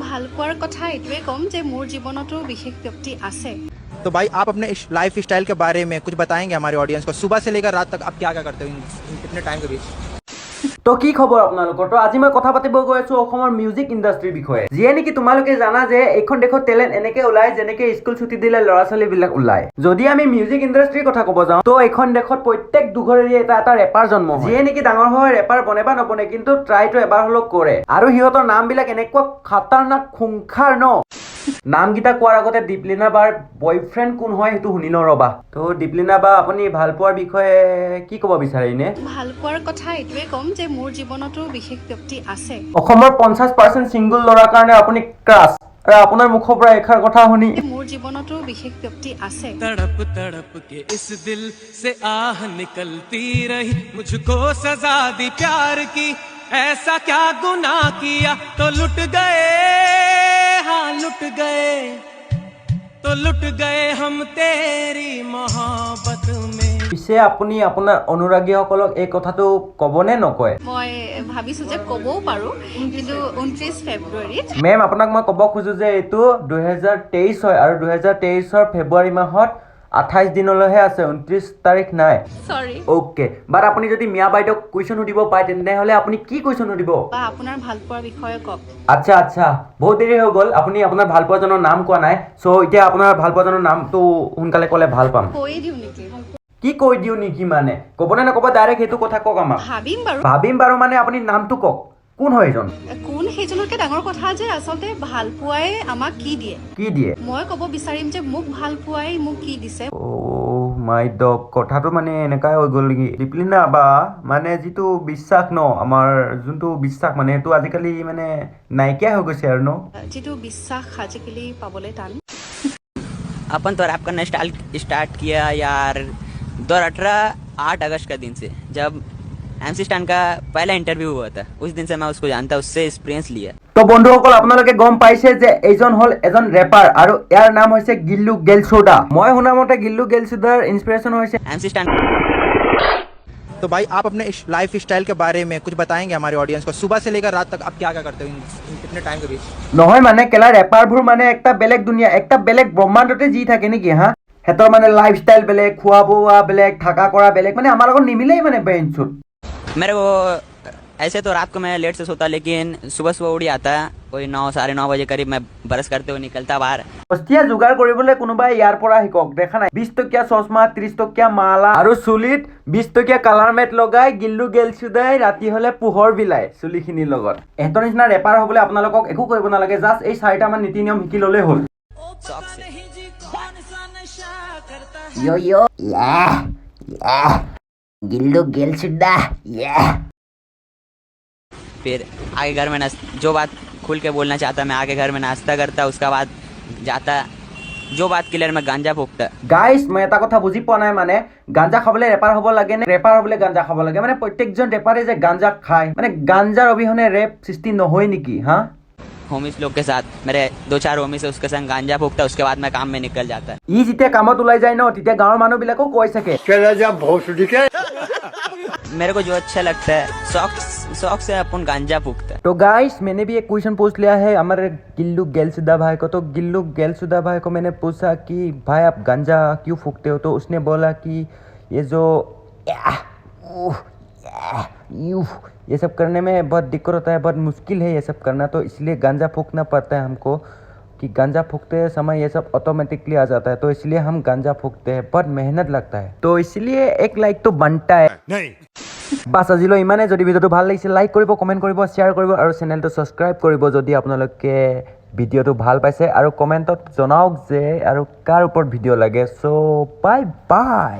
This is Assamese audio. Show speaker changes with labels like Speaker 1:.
Speaker 1: ভাল পোৱাৰ কথা এইটোৱে ক'ম যে মোৰ জীৱনতো বিশেষ ব্যক্তি আছে।
Speaker 2: तो भाई आप अपने लाइफ स्टाइल के बारे में कुछ बताएंगे हमारे ऑडियंस को, सुबह से लेकर रात तक आप क्या क्या करते हो इतने टाइम के बीच?
Speaker 3: তো কি খবৰ আপোনালোকৰ? তো আজি মই কথা পাতিব গৈ আছো অসমৰ মিউজিক ইণ্ডাষ্ট্ৰীৰ বিষয়ে। যিয়ে নেকি তোমালোকে জানা যে এইখন দেশত টেলেণ্ট এনেকে ওলাই যেনেকে স্কুল ছুটি দিলে ল'ৰা ছোৱালীবিলাক ওলাই। যদি আমি মিউজিক ইণ্ডাষ্ট্ৰীৰ কথা ক'ব যাওঁ তো এইখন দেশত প্ৰত্যেক দুঘৰেৰে এটা ৰেপাৰ জন্ম হয়। যিয়ে নেকি ডাঙৰ হৈ ৰেপাৰ বনে বা নবনে কিন্তু ট্ৰাইটো এবাৰ হ'লেও কৰে। আৰু সিহঁতৰ নামবিলাক এনেকুৱা খাতাৰনাক খুংখাৰ ন। নামকেইটা কোৱাৰ আগতে দীপলিনা বাৰ বয়ফ্ৰেণ্ড কোন হয় সেইটো শুনি লওঁ ৰ'বা। তো দীপলিনা বা আপুনি ভাল পোৱাৰ বিষয়ে কি ক'ব বিচাৰে এনে?
Speaker 1: ভাল পোৱাৰ কথা এইটোৱে ক'ম যে মোৰ জীৱনতো বিশেষ ব্যক্তি আছে।
Speaker 3: অসমৰ 50% সিংগল ল'ৰাৰ কাৰণে আপুনি ক্ৰাছ। আৰু আপোনাৰ মুখৰ পৰা এষাৰ কথা শুনি
Speaker 1: মোৰ জীৱনতো বিশেষ ব্যক্তি আছে।
Speaker 4: तड़प तड़प के इस दिल से आह निकलती रही, मुझको सजा दी प्यार की, ऐसा क्या गुनाह किया तो लुट गए, हाँ लुट गए, तो लुट गए हम तेरी मोहब्बत में।
Speaker 3: পিছে আপুনি আপোনাৰ অনুৰাগীসকলক এই কথাটো ক'বনে নকয়?
Speaker 1: মই ভাবিছোঁ যে ক'বও পাৰোঁ, কিন্তু 29 ফেব্ৰুৱাৰীত
Speaker 3: মেম আপোনাক মই ক'ব খোজো যে এইটো 2023 হয় আৰু 2023ৰ ফেব্ৰুৱাৰী মাহত 28 দিনলৈহে আছে, 29 তাৰিখ নাই।
Speaker 1: চৰি।
Speaker 3: অ'কে, বাট আপুনি যদি মিয়া বাইদেউক কুৱেশ্যন সুধিব পাৰে তেনেহ'লে আপুনি কি কুৱেশ্যন সুধিব?
Speaker 1: বা আপোনাৰ ভাল পোৱাৰ বিষয়ে কওক।
Speaker 3: আচ্ছা বহুত দেৰি হৈ গ'ল, আপুনি আপোনাৰ ভাল পোৱাজনৰ নাম কোৱা নাই। চ' এতিয়া আপোনাৰ ভাল পোৱাজনৰ নামটো সোনকালে ক'লে ভাল পাম।
Speaker 1: কৈয়ে দিওঁ নেকি?
Speaker 3: কি কৈ দিওঁ নেকি মানে? ক'বনে নক'ব ডাইৰেক্ট সেইটো কথা কওক আমাক। ভাবিম বাৰু মানে আপুনি নামটো কওক, কোন হয় এইজন?
Speaker 1: কোন সেইজনতকৈ ডাঙৰ কথা যে আচলতে ভাল পোৱাই আমাক কি দিয়ে। মই ক'ব বিচাৰিম যে মোক ভাল পোৱাই মোক কি দিছে।
Speaker 3: মাই ডগ, কথাটো মানে এনেকাই হৈ গ'ল নেকি? দীপলিনা বা মানে যিটো বিশ্বাস ন, আমাৰ যোনটো বিশ্বাস মানে সেইটো আজিকালি মানে নাইকিয়া হৈ গৈছে আৰু ন।
Speaker 1: যিটো বিশ্বাস আজিকালি পাবলৈ টান।
Speaker 5: अपन तो रैप करना स्टार्ट किया यार 2018 8 अगस्त का दिन से, जब MC स्टैन का पहला इंटरव्यू हुआ था। उस दिन से मैं उसको जानता, उससे एक्सपीरियंस लिया।
Speaker 3: তো বন্ধুসকল আপোনালোকে গম পাইছে যে এইজন হ'ল এজন ৰেপাৰ আৰু ইয়াৰ নাম হৈছে গিল্লু গেলছোডা। মই শুনা মতে গিল্লু গেলছোডাৰ ইনস্পিৰেশ্যন হৈছে
Speaker 5: MC स्टैन।
Speaker 2: तो भाई आप अपने लाइफ स्टाइल के बारे में कुछ बताएंगे हमारे ऑडियंस को, सुबह से लेकर रात तक आप क्या क्या करते हो इतने टाइम के बीच?
Speaker 3: নহয় মানে কেলা ৰেপাৰবোৰ মানে একটা বেলেগ দুনিয়া, একটা বেলেগ ব্ৰহ্মাণ্ডতে জি থাকে নেকি হা? হেতৰ মানে লাইফ ষ্টাইল বেলেগ, খোৱা বোৱা বেলেগ, থাকা কৰা বেলেগ, মানে আমাৰ লগত নিমিলেই মানে ব্ৰেইনচুট।
Speaker 5: मेरे को ऐसे तो रात को मैं लेट से सोता, लेकिन सुबह उड़ आता, कोई 9 साढ़े 9 बजे करीब मैं ब्रश करते हुए निकलता बाहर।
Speaker 3: অস্তিয়া যোগাৰ কৰিবলৈ কোনোবাই ইয়াৰ পৰা শিকক, দেখা নাই 20 টকীয়া চশমা, 30 টকীয়া মালা আৰু চুলিত 20 টকীয়া কালাৰ মেট লগাই গিল্লু গেলছোডাই ৰাতি হ'লে পোহৰ বিলায় চুলিখিনিৰ লগত। এহঁতৰ নিচিনা ৰেপাৰ হ'বলৈ আপোনালোকক একো কৰিব নালাগে, জাষ্ট এই 4টা মান নীতি নিয়ম শিকি ল'লেই হ'ল।
Speaker 5: गिल्लू गेलछुड्डा फिर आगे घर में जो बात खुल के बोलना चाहता मैं आगे घर में नाश्ता करता, उसका बाद जाता जो बात क्लियर मैं गांजा फूकता।
Speaker 3: গাইজ মই এটা কথা বুজি পোৱা নাই, মানে গাঞ্জা খাবলৈ ৰেপাৰ হ'ব লাগে নে ৰেপাৰ হ'বলৈ গাঞ্জা খাব লাগে? মানে প্ৰত্যেকজন ৰেপাৰে যে গাঞ্জা খায়, মানে গাঞ্জাৰ অবিহনে ৰেপ সৃষ্টি নহয় নেকি হা?
Speaker 5: होमिस लोग के साथ मेरे 2-4 होमिस है, उसके संग गांजा फूकता, उसके बाद मैं काम में निकल जाता।
Speaker 3: ই যেতিয়া কামত ওলাই যায় ন তেতিয়া গাঁৱৰ মানুহবিলাকো কৈ থাকে
Speaker 5: मेरे को जो अच्छा लगता है शौक से अपन गांजा फूकता।
Speaker 3: तो गाइस मैंने भी एक क्वेश्चन पूछ लिया है हमारे गिल्लू गैलसुदा भाई को। तो गिल्लू गैलसुदा भाई को मैंने पूछा कि भाई आप गांजा क्यों फूकते हो? तो उसने बोला कि ये जो ये सब करने में बहुत दिक्कत होता है, बहुत मुश्किल है ये सब करना, तो इसलिए गांजा फूकना पड़ता है हमको, कि गांजा फूकते समय ये सब ऑटोमेटिकली आ जाता है, तो इसलिए हम गांजा फूकते हैं, बहुत मेहनत लगता है, तो इसलिए एक लाइक तो बनता है नहीं। বাছ আজিলৈ ইমানে। যদি ভিডিঅ'টো ভাল লাগিছে লাইক কৰিব, কমেণ্ট কৰিব, শ্বেয়াৰ কৰিব আৰু চেনেলটো ছাবস্ক্ৰাইব কৰিব যদি আপোনালোকে ভিডিঅ'টো ভাল পাইছে, আৰু কমেণ্টত জনাওক যে আৰু কাৰ ওপৰত ভিডিঅ' লাগে। চ' বাই বাই।